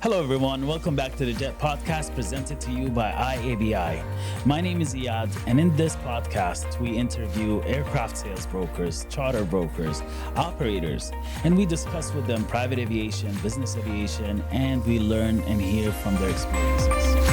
Hello, everyone. Welcome back to the Jet Podcast presented to you by IABI. My name is Iyad, and in this podcast, we interview aircraft sales brokers, charter brokers, operators, and we discuss with them private aviation, business aviation, and we learn and hear from their experiences.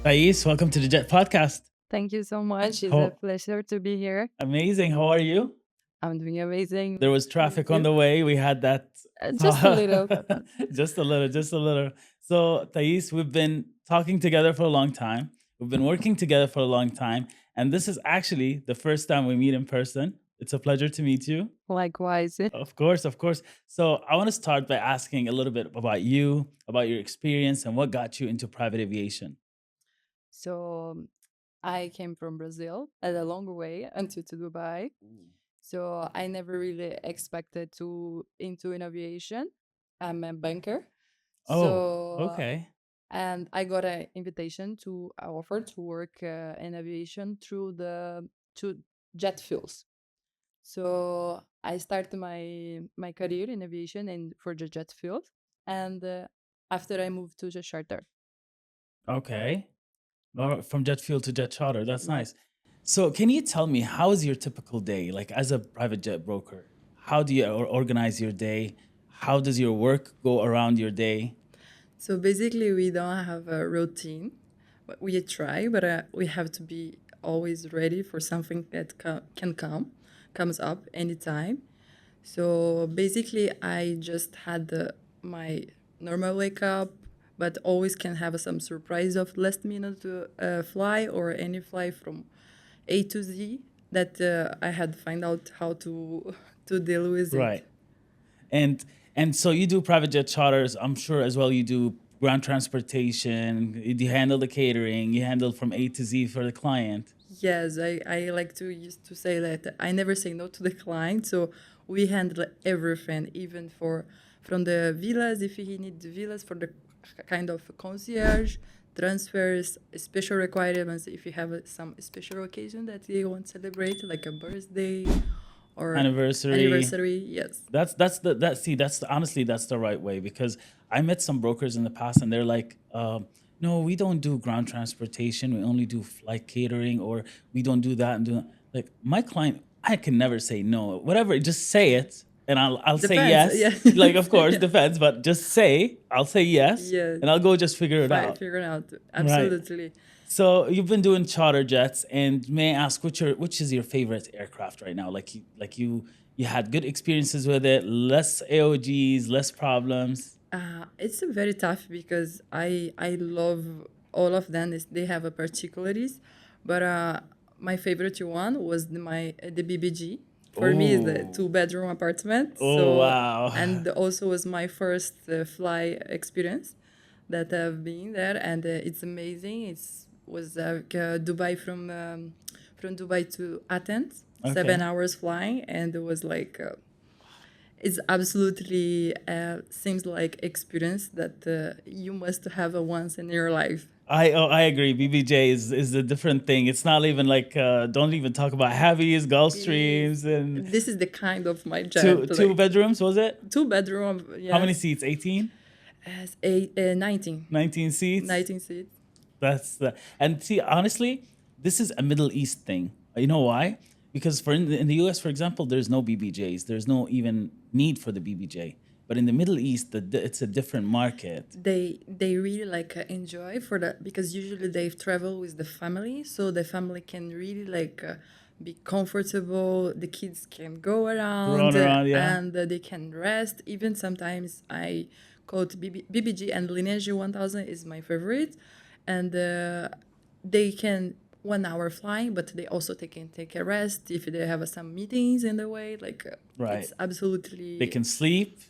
Thais, welcome to the Jet Podcast. Thank you so much. It's How- a pleasure to be here. Amazing. How are you? I'm doing amazing. There was traffic on the way. We had that. Just a little. just a little. So, Thais, we've been talking together for a long time. We've been working together for a long time. And this is actually the first time we meet in person. It's a pleasure to meet you. Likewise. Of course, of course. So, I want to start by asking a little bit about you, about your experience, and what got you into private aviation. So I came from Brazil at a long way until to Dubai. So I never really expected to into in aviation. I'm a banker. Okay. And I got an invitation to offer to work in aviation through to jet fuels. So I started my career in aviation and for the jet fuel, and after I moved to the charter. Okay. From jet fuel to jet charter. That's nice. So, can you tell me how is your typical day, like as a private jet broker? How do you organize your day? How does your work go around your day? So basically, we don't have a routine. We try, but we have to be always ready for something that comes up anytime. So basically, I just had my normal wake up, but always can have some surprise of last minute fly or any fly from A to Z that I had to find out how to deal with Right. it. And so you do private jet charters. I'm sure as well you do ground transportation. You handle the catering. You handle from A to Z for the client. Yes, I like to used to say that I never say no to the client. So we handle everything, even from the villas, if he need the villas for the kind of concierge, transfers, special requirements if you have some special occasion that they want to celebrate, like a birthday or Anniversary. Yes. Honestly that's the right way, because I met some brokers in the past and they're like, no, we don't do ground transportation. We only do flight catering, or we don't do that and do that. Like my client, I can never say no. Whatever, just say it. And I'll say yes. Yeah. Like, of course, depends, but just say, I'll say yes. Yes. And I'll go just figure it Right, out. figure it out. Absolutely. So you've been doing charter jets, and may I ask which is your favorite aircraft right now? You had good experiences with it, less AOGs, less problems. It's very tough because I love all of them. They have a particularities, but my favorite one was the BBG. For me, is the 2-bedroom apartment. Oh, wow. And also was my first fly experience that I've been there, and it's amazing. It was Dubai from Dubai to Athens, Okay. 7 hours flying, and it was like it's absolutely seems like experience that you must have once in your life. I agree. BBJ is a different thing. It's not even like don't even talk about heavies, Gulfstreams, and This is the kind of my jet. two bedrooms. Was it 2-bedroom? Yes. how many seats? 18, As 19. 19 seats. 19 seats. That's the and see honestly, this is a Middle East thing. You know why? Because in the US, for example, there's no BBJs. There's no even need for the BBJ. But in the Middle East, it's a different market. They really like enjoy for that because usually they travel with the family, so the family can really like be comfortable. The kids can go around, Run around, yeah. and they can rest. Even sometimes I quote BBG and Lineage 1000 is my favorite, and they can 1 hour flying, but they also can take a rest if they have some meetings in the way. Like Right. it's absolutely They can sleep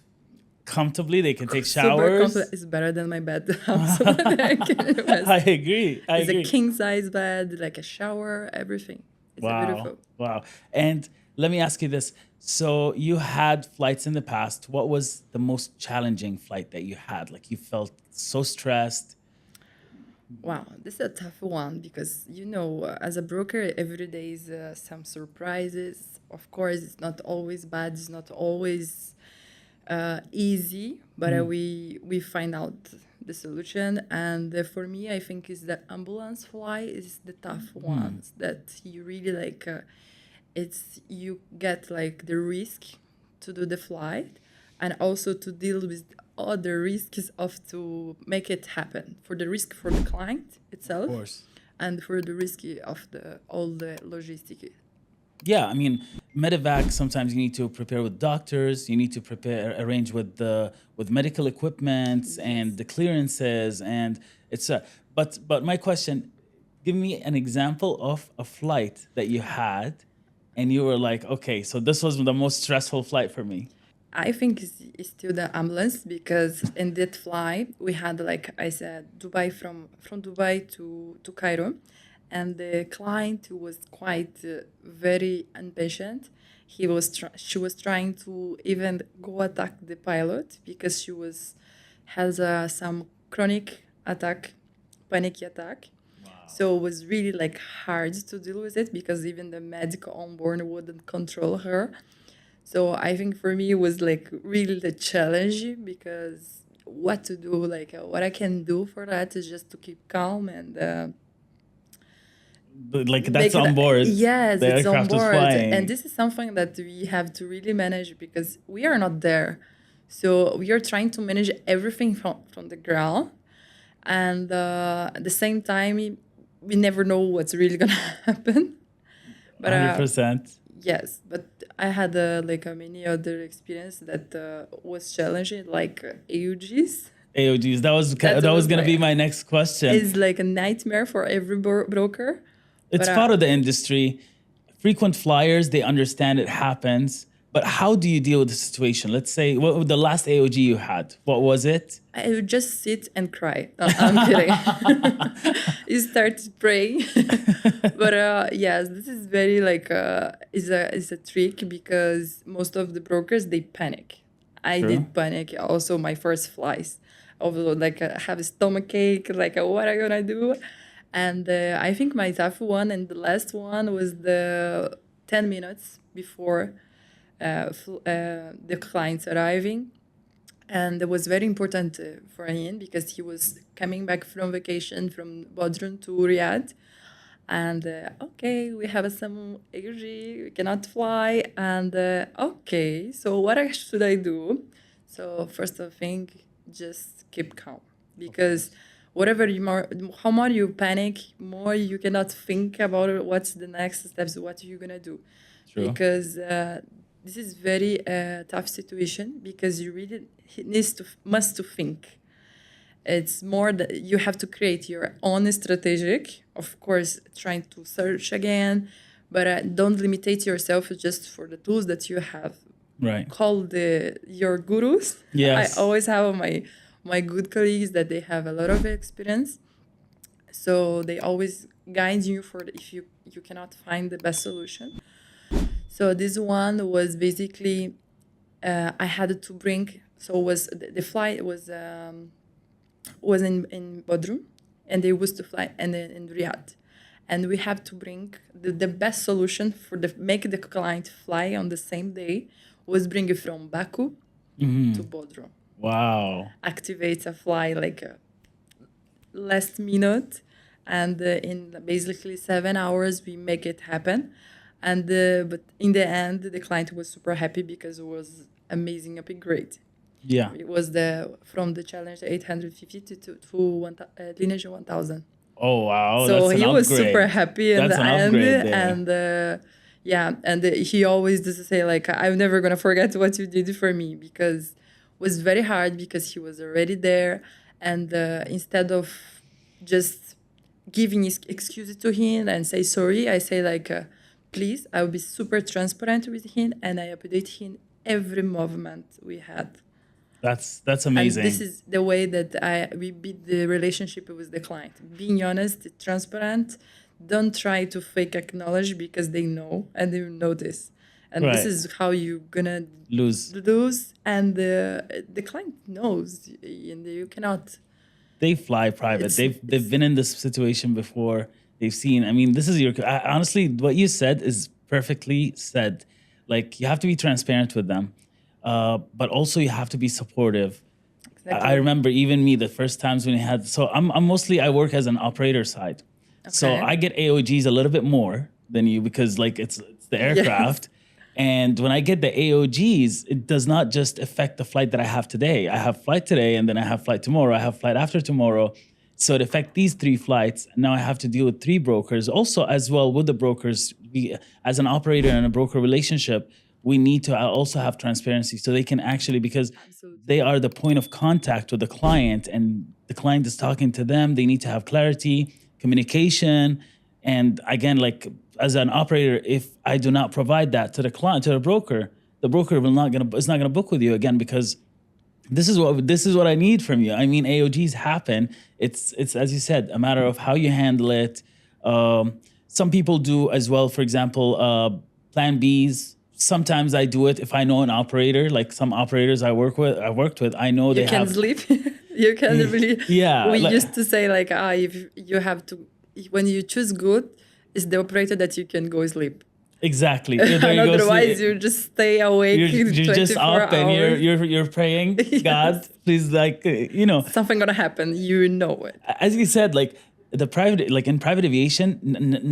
comfortably. They can take super showers. comfortable. It's better than my bed. So I can rest. I agree. It's a king size bed, like a shower, everything. It's beautiful. Wow. And let me ask you this. So you had flights in the past. What was the most challenging flight that you had? Like you felt so stressed. Wow, this is a tough one because as a broker, every day is some surprises. Of course, it's not always bad. It's not always easy, but we find out the solution. And for me, I think is the ambulance fly is the tough ones that you really like. It's you get like the risk to do the flight, and also to deal with other risks of to make it happen for the risk for the client Of itself course. and for the risk of the all the logistics. Yeah, I mean, Medevac. Sometimes you need to prepare with doctors. You need to arrange with medical equipment and the clearances, and it's a. But my question, give me an example of a flight that you had, and you were like, okay, so this was the most stressful flight for me. I think it's still the ambulance because in that flight we had, like I said, Dubai from Dubai to Cairo, and the client was quite very impatient. She was trying to even go attack the pilot because she was has some chronic attack, panic attack. So it was really like hard to deal with it because even the medical on board wouldn't control her. So I think for me it was like really the challenge because what to do, like what I can do for that is just to keep calm and But, like make that's it. on board. Yes, The it's on aircraft was board, and flying. this is something that we have to really manage because we are not there. So we are trying to manage everything from the ground, and at the same time, we never know what's really gonna happen. But 100%. yes, but I had like a many other experience that was challenging, like AUGs. AOGs. That That was was gonna be like my next question. is like a nightmare for every broker. It's But part of the industry. Frequent flyers, they understand it happens. But how do you deal with the situation? Let's say what the last AOG you had. What was it? I would just sit and cry. No, I'm kidding. You start praying, but yes, this is very like is a trick because most of the brokers they panic. I True. did panic also my first flights. Although like have a stomach ache, like what am I gonna do? And I think my tough one and the last one was the 10 minutes before the clients arriving, and it was very important for him because he was coming back from vacation from Bodrum to Riyadh. And okay, we have some energy, we cannot fly. And okay, so what should I do? So first of thing, just keep calm because whatever how more you panic, more you cannot think about what's the next steps, what you're gonna do, True. because this is very tough situation because you really must to think. It's more that you have to create your own strategic, of course, trying to search again, but don't limitate yourself just for the tools that you have. Right. Call your gurus. I Yes. always have my good colleagues that they have a lot of experience, so they always guide you for if you cannot find the best solution. So this one was basically I had to bring. So was the flight was in Bodrum, and they was to fly and then in Riyadh, and we have to bring the best solution for the make the client fly on the same day was bring it from Baku to Bodrum. Wow. Activate a fly like a last minute, and in basically 7 hours we make it happen. And but in the end, the client was super happy because it was amazing upgrade. Yeah. It was the from the Challenge 850 to Lineage 1000. Oh wow. So That's an he was super upgrade. happy in That's the an end, upgrade there. and yeah, and he always does say like, "I'm never gonna forget what you did for me," because it was very hard because he was already there, and instead of just giving his excuses to him and say sorry, I say like, please, I will be super transparent with him, and I update him every movement we had. That's And this amazing. is the way that we build the relationship with the client. Being honest, transparent. Don't try to fake acknowledge because they know and they know this. And this Right. is how you're gonna Lose. lose, and the client knows, and you cannot. they fly private. They've been in this situation before. They've seen. I mean, this is honestly what you said is perfectly said. Like you have to be transparent with them, but also you have to be supportive. I remember even me the first times when I had. So I'm mostly I work as an operator side, so Okay. I get AOGs a little bit more than you because like it's the aircraft. And when I get the AOGs, it does not just affect the flight that I have today. I have flight today, and then I have flight tomorrow. I have flight after tomorrow. So it affects these 3 flights. Now I have to deal with 3 brokers. Also, as well with the brokers, as an operator in a broker relationship, we need to also have transparency so they can actually, because Absolutely. they are the point of contact with the client, and the client is talking to them. They need to have clarity, communication. And again, like as an operator, if I do not provide that to the client, to the broker will not gonna book with you again, because this is what I need from you. I mean, AOGs happen. It's as you said, a matter of how you handle it. Some people do as well. For example, plan Bs. Sometimes I do it if I know an operator. Like some operators I worked with, I know they You can have. sleep. You can really. Yeah, We like- used to say like, if you have to, when you choose good, it's the operator that you can go sleep. Exactly. And There you go. otherwise, See, you just stay awake. you're 24 just up and hours. you're praying, God, please, like Something gonna happen. You know it. as you said, like in private aviation,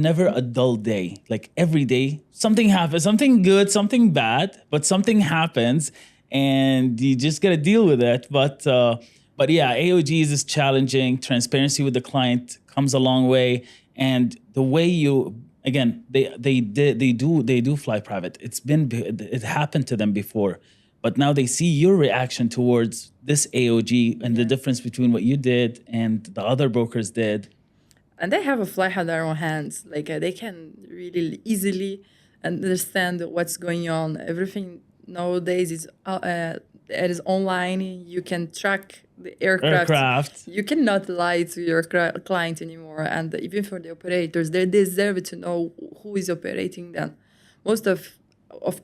never a dull day. Like every day, something happens, something good, something bad, but something happens, and you just gotta deal with it. But yeah, AOGs is challenging. Transparency with the client comes a long way, and the way you. Again, they do fly private. It happened to them before, but now they see your reaction towards this AOG and the difference between what you did and the other brokers did. And they have a fly on their own hands. Like they can really easily understand what's going on. Everything nowadays it is online. You can track the aircraft. You cannot lie to your client anymore. And even for the operators, they deserve to know who is operating them. Most of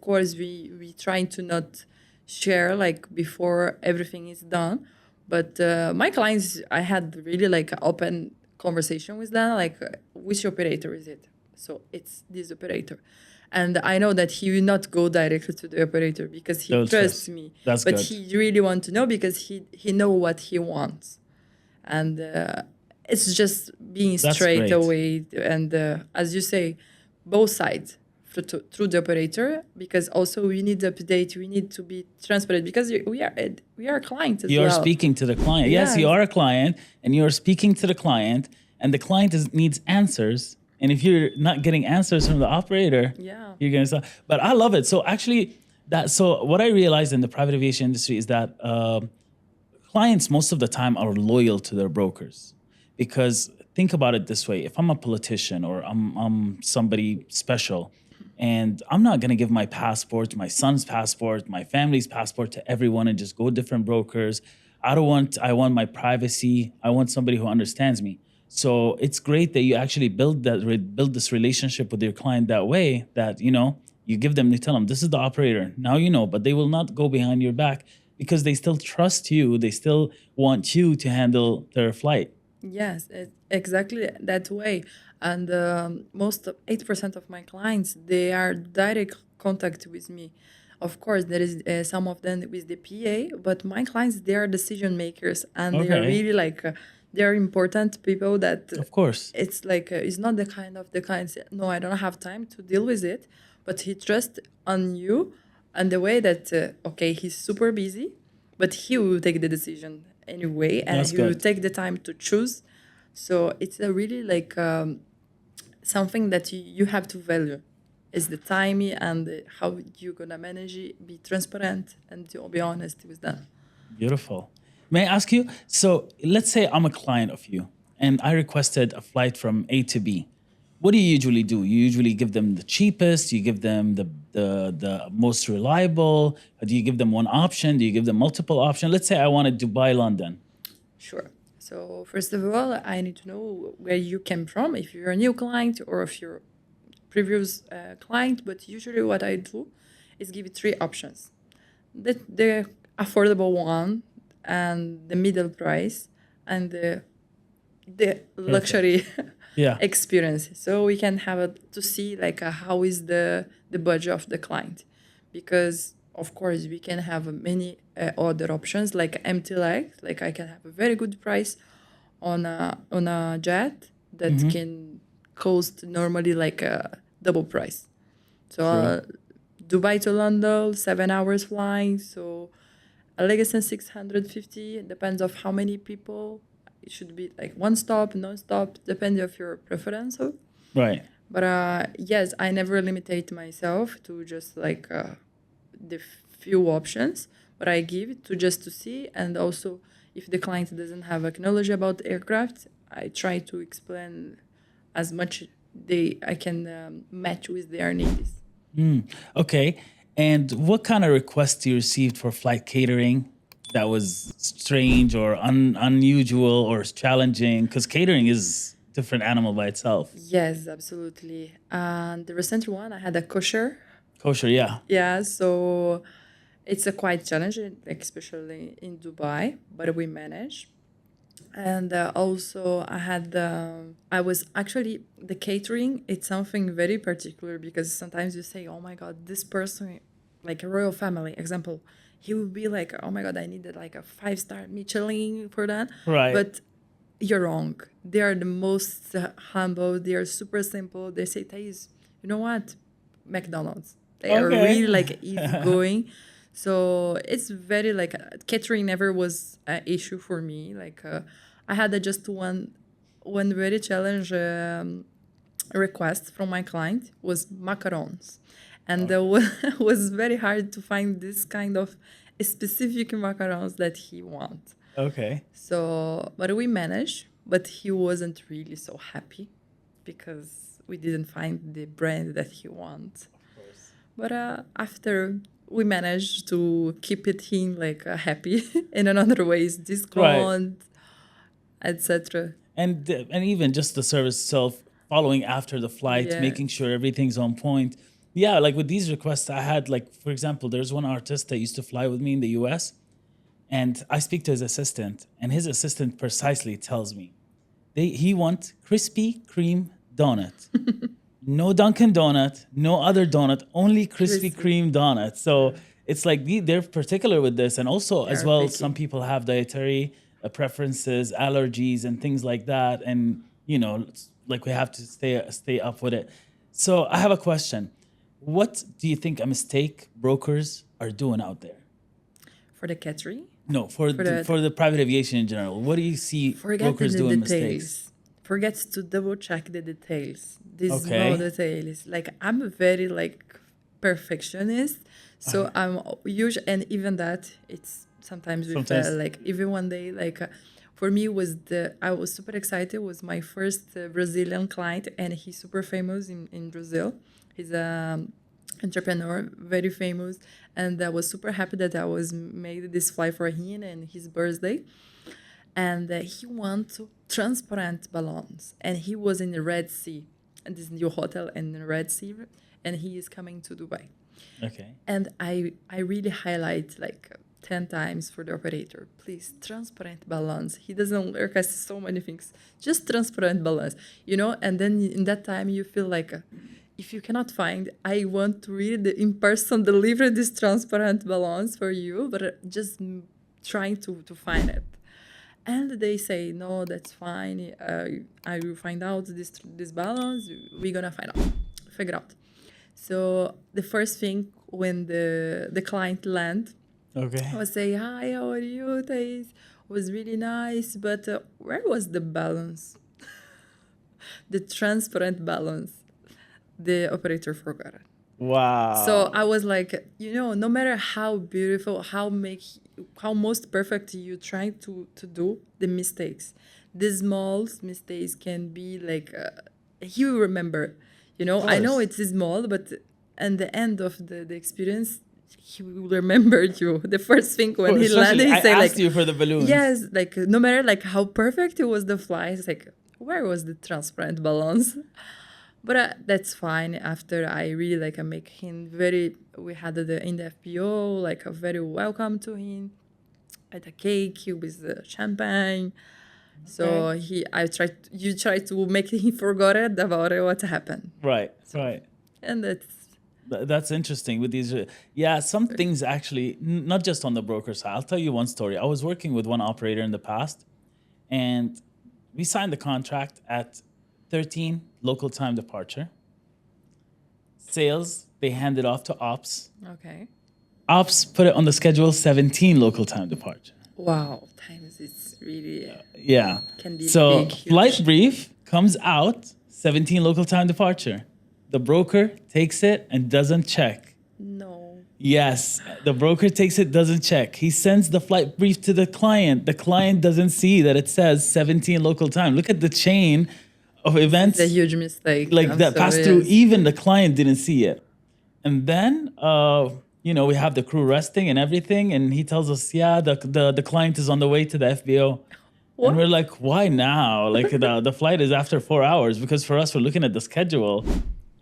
course, we trying to not share like before everything is done. But my clients, I had really like open conversation with them, like which operator is it? So it's this operator. And I know that he will not go directly to the operator because he trusts me. That's but good. He really wants to know because he know what he wants. And it's just being straight away. And as you say, both sides through the operator, because also we need to update, we need to be transparent, because we are clients as well. You're speaking to the client. Yes, you are a client, and you're speaking to the client, and the client needs answers. And if you're not getting answers from the operator, you're going to stop. But I love it. So actually, so what I realized in the private aviation industry is that clients most of the time are loyal to their brokers. Because think about it this way: if I'm a politician or I'm somebody special, and I'm not going to give my passport, my son's passport, my family's passport to everyone and just go different brokers. I want my privacy. I want somebody who understands me. So it's great that you actually build this relationship with your client that way, that, you give them, you tell them, this is the operator. Now but they will not go behind your back because they still trust you. They still want you to handle their flight. Yes, exactly that way. And most of 80% of my clients, they are direct contact with me. Of course, there is some of them with the PA, but my clients, they are decision makers, and they are really like they are important people. That of course, it's like it's not the client say, no, I don't have time to deal with it, but he trusts on you, and the way that okay, he's super busy, but he will take the decision anyway, and he will take the time to choose. So it's a really like something that you have to value, is the time and how you're gonna manage it. Be transparent and to be honest with them. Beautiful. May I ask you? So let's say I'm a client of you and I requested a flight from A to B. What do you usually do? You usually give them the cheapest? You give them the most reliable? Or do you give them one option? Do you give them multiple options? Let's say I wanted Dubai, London. Sure. So first of all, I need to know where you came from, if you're a new client or if you're previous client. But usually what I do is give you 3 options. The affordable one, and the middle price, and the luxury Yeah. experience. So we can have to see like how is the budget of the client, because of course we can have many other options like empty legs. Like I can have a very good price on a jet that can cost normally like a double price. So Dubai to London, 7 hours flying. So a Legacy 650, it depends of how many people. It should be like one stop, non-stop, depending of your preference. Right. But yes, I never limitate myself to just like the few options, but I give it to just to see. And also, if the client doesn't have a knowledge about aircraft, I try to explain as much I can match with their needs. Okay. And what kind of requests you received for flight catering that was strange or unusual or challenging? Because catering is a different animal by itself. Yes, absolutely. And the recent one, I had a kosher. Kosher, yeah. Yeah, so it's a quite challenging, especially in Dubai, but we managed. And also, I was actually, the catering, it's something very particular because sometimes you say, oh my God, this person, like a royal family, example, he would be like, oh my God, I needed like a 5-star Michelin for that. Right. But you're wrong. They are the most humble. They are super simple. They say, Thais, you know what? McDonald's. They are really like easygoing. So it's very like catering never was an issue for me. Like I had just one very challenge request from my client was macarons, and was very hard to find this kind of specific macarons that he wants. Okay. So, but we managed, but he wasn't really so happy because we didn't find the brand that he wants. But after we managed to keep it in like happy in another ways, discount, etc. And even just the service itself, following after the flight, Yes. making sure everything's on point. Yeah, like with these requests, I had like, for example, there's one artist that used to fly with me in the US, and I speak to his assistant, and his assistant precisely tells me he wants Krispy Kreme donut. No Dunkin' Donut, no other donut, only Krispy Kreme donut. So it's like they're particular with this. And also, as They're well, picky. some people have dietary preferences, allergies, and things like that. And, you know, it's like we have to stay up with it. So I have a question. What do you think a mistake brokers are doing out there? For the catering, No, for the private aviation in general. What do you see forget brokers the doing details. mistakes? Forget to double check the details. These Okay. small details. Like I'm a very like perfectionist, so I'm usually, and even that it's sometimes we Sometimes- felt like even one day like. For me, I was super excited. It was my first Brazilian client, and he's super famous in Brazil. He's a entrepreneur, very famous, and I was super happy that I was made this flight for him and his birthday. And he wants transparent balloons, and he was in the Red Sea, and this new hotel in the Red Sea, and he is coming to Dubai. Okay. And I really highlight like 10 times for the operator, please, transparent balance. He doesn't request so many things, just transparent balance, you know? And then in that time, you feel like, if you cannot find, I want to really in person deliver this transparent balance for you, but just trying to find it. And they say, no, that's fine. I will find out this balance. We're going to figure out. So the first thing when the client land, Okay. I was say, hi, how are you, Thais? Was really nice, but where was the balance? The transparent balance. The operator forgot it. Wow. So I was like, you know, no matter how beautiful, how most perfect you try to do the mistakes, the small mistakes can be like, he will remember, you know, I know it's small, but at the end of the experience, he will remember you. The first thing when he landed, he I say asked like, you for the balloons. yes, like no matter like how perfect it was the flight, it's like, where was the transparent balance? But that's fine. After I really like make him we had in the FPO like a very welcome to him, at a cake with the champagne, So you try to make him forget it about it, what happened. Right, right. And That's interesting with these. Yeah, some things actually, not just on the broker side. I'll tell you one story. I was working with one operator in the past, and we signed the contract at 13 local time departure. Sales, they handed off to ops. okay. Ops put it on the schedule 17 local time departure. Wow, times it's really Yeah. can be So big, huge. flight brief comes out 17 local time departure. The broker takes it and doesn't check. No. Yes, the broker takes it, doesn't check. He sends the flight brief to the client. The client doesn't see that it says 17 local time. Look at the chain of events It's a huge mistake. like I'm that sorry, passed through. yes. Even the client didn't see it. And then, we have the crew resting and everything. And he tells us, yeah, the client is on the way to the FBO. What? And we're like, why now? Like the flight is after 4 hours, because for us, we're looking at the schedule.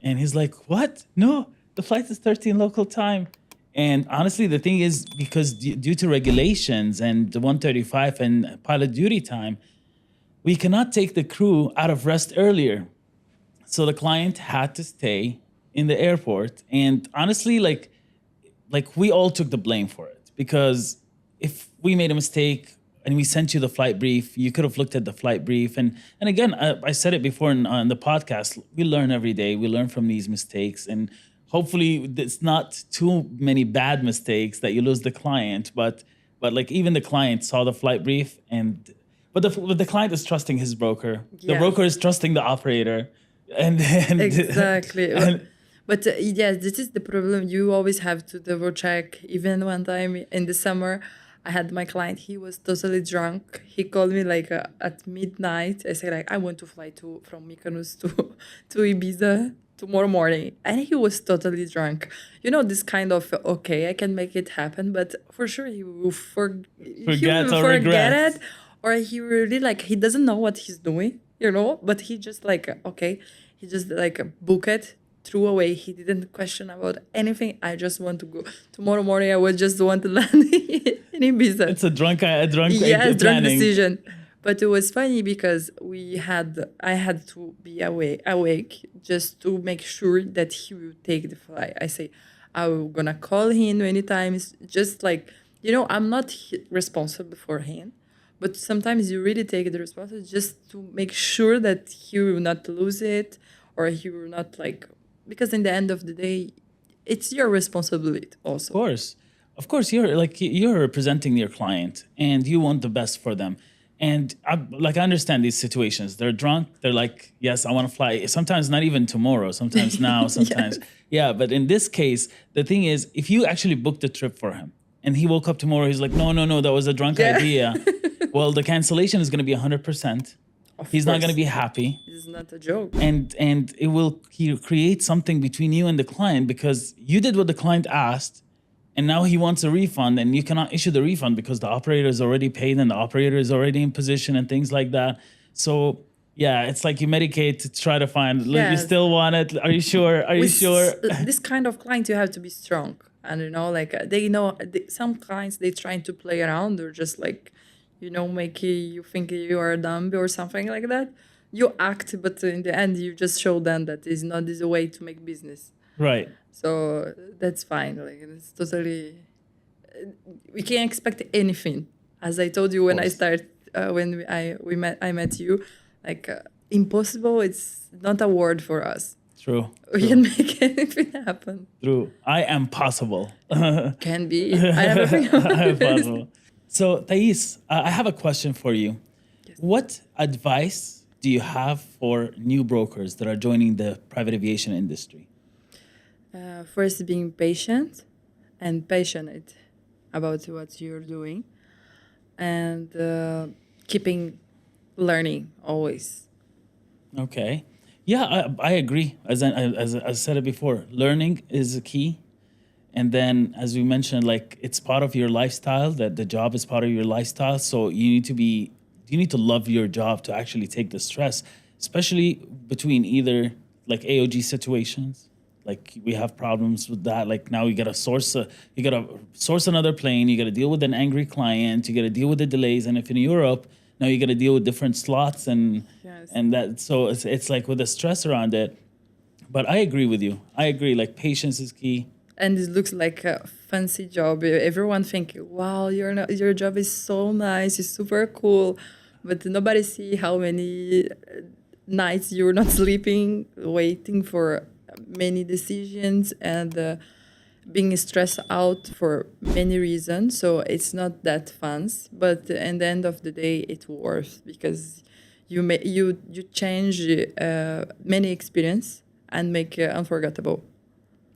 And he's like, what? No, the flight is 13 local time. And honestly, the thing is, because due to regulations and the 135 and pilot duty time, we cannot take the crew out of rest earlier. So the client had to stay in the airport. And honestly, like we all took the blame for it, because if we made a mistake and we sent you the flight brief, you could have looked at the flight brief. And again, I said it before on the podcast, we learn every day. We learn from these mistakes. And hopefully it's not too many bad mistakes that you lose the client. But like even the client saw the flight brief, but the client is trusting his broker. The Yeah. broker is trusting the operator. And Exactly. and- But yes, this is the problem. You always have to double check. Even one time in the summer, I had my client. He was totally drunk. He called me like at midnight. I said like, I want to fly from Mykonos to Ibiza tomorrow morning, and he was totally drunk. You know, this kind of okay, I can make it happen, but for sure he will Forget or regret. it, or he really like he doesn't know what he's doing. You know, but he just like okay, he just like book it. Threw away. He didn't question about anything. I just want to go tomorrow morning. I would just want to land in Ibiza. It's a drunk Drunk planning. decision. But it was funny because I had to be awake just to make sure that he will take the flight. I say, I'm gonna call him many times. Just like I'm not responsible for him, but sometimes you really take the responsibility just to make sure that he will not lose it, or he will not like. Because in the end of the day, it's your responsibility also. Of course, you're representing your client, and you want the best for them. And I understand these situations. They're drunk. They're like, yes, I want to fly. Sometimes not even tomorrow. Sometimes now. Sometimes, yeah. But in this case, the thing is, if you actually booked a trip for him, and he woke up tomorrow, he's like, no, that was a drunk idea. Well, the cancellation is going to be 100%. He's not going to be happy. It's not a joke. And it will create something between you and the client, because you did what the client asked, and now he wants a refund, and you cannot issue the refund because the operator is already paid and the operator is already in position and things like that. So yeah, it's like you medicate to try to find, look, you still want it. Are you sure? Are you sure? This kind of client, you have to be strong. And they know some clients, they trying to play around, or just like, make you think you are dumb or something like that. You act, but in the end, you just show them that is not this way to make business. Right. So that's fine. Like it's totally, we can't expect anything. As I told you when I started, I met you, like impossible. It's not a word for us. True. We can make anything happen. True. I am possible. Can be. I never think about I am it. possible. So Thais, I have a question for you. Yes. What advice do you have for new brokers that are joining the private aviation industry? First, being patient and passionate about what you're doing, and keeping learning always. Okay. Yeah, I agree. As I said it before, learning is a key. And then, as we mentioned, like it's part of your lifestyle, that the job is part of your lifestyle. So you need to love your job to actually take the stress, especially between either like AOG situations. Like we have problems with that. Like now you gotta source another plane. You gotta deal with an angry client. You gotta deal with the delays. And if in Europe, Now you got to deal with different slots and Yes. that. So it's like with the stress around it. But I agree with you. I agree. Like patience is key. And it looks like a fancy job. Everyone think, wow, your job is so nice, it's super cool. But nobody see how many nights you're not sleeping, waiting for many decisions and being stressed out for many reasons. So it's not that fun. But at the end of the day, it's worth because you change many experience and make unforgettable.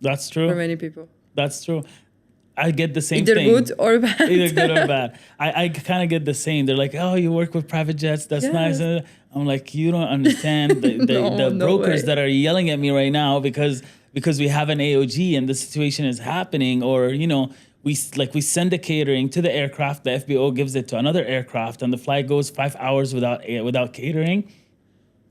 That's true. For many people. That's true. I get the same Either thing. good or bad. Either good or bad. I kind of get the same. They're like, oh, you work with private jets. That's nice. I'm like, you don't understand the brokers that are yelling at me right now because we have an AOG and the situation is happening. Or, we send the catering to the aircraft. The FBO gives it to another aircraft and the flight goes 5 hours without catering.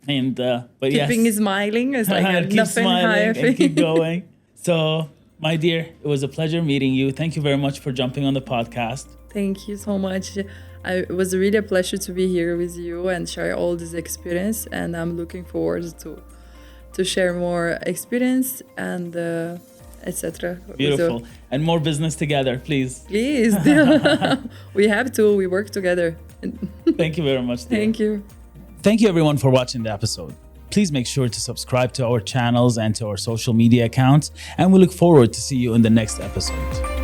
And but keeping smiling is like keep nothing smiling and keep going. So, my dear, it was a pleasure meeting you. Thank you very much for jumping on the podcast. Thank you so much. It was really a pleasure to be here with you and share all this experience. And I'm looking forward to share more experience and etc. Beautiful. And more business together, please. Please. We have to. We work together. Thank you very much, dear. Thank you. Thank you, everyone, for watching the episode. Please make sure to subscribe to our channels and to our social media accounts, and we look forward to see you in the next episode.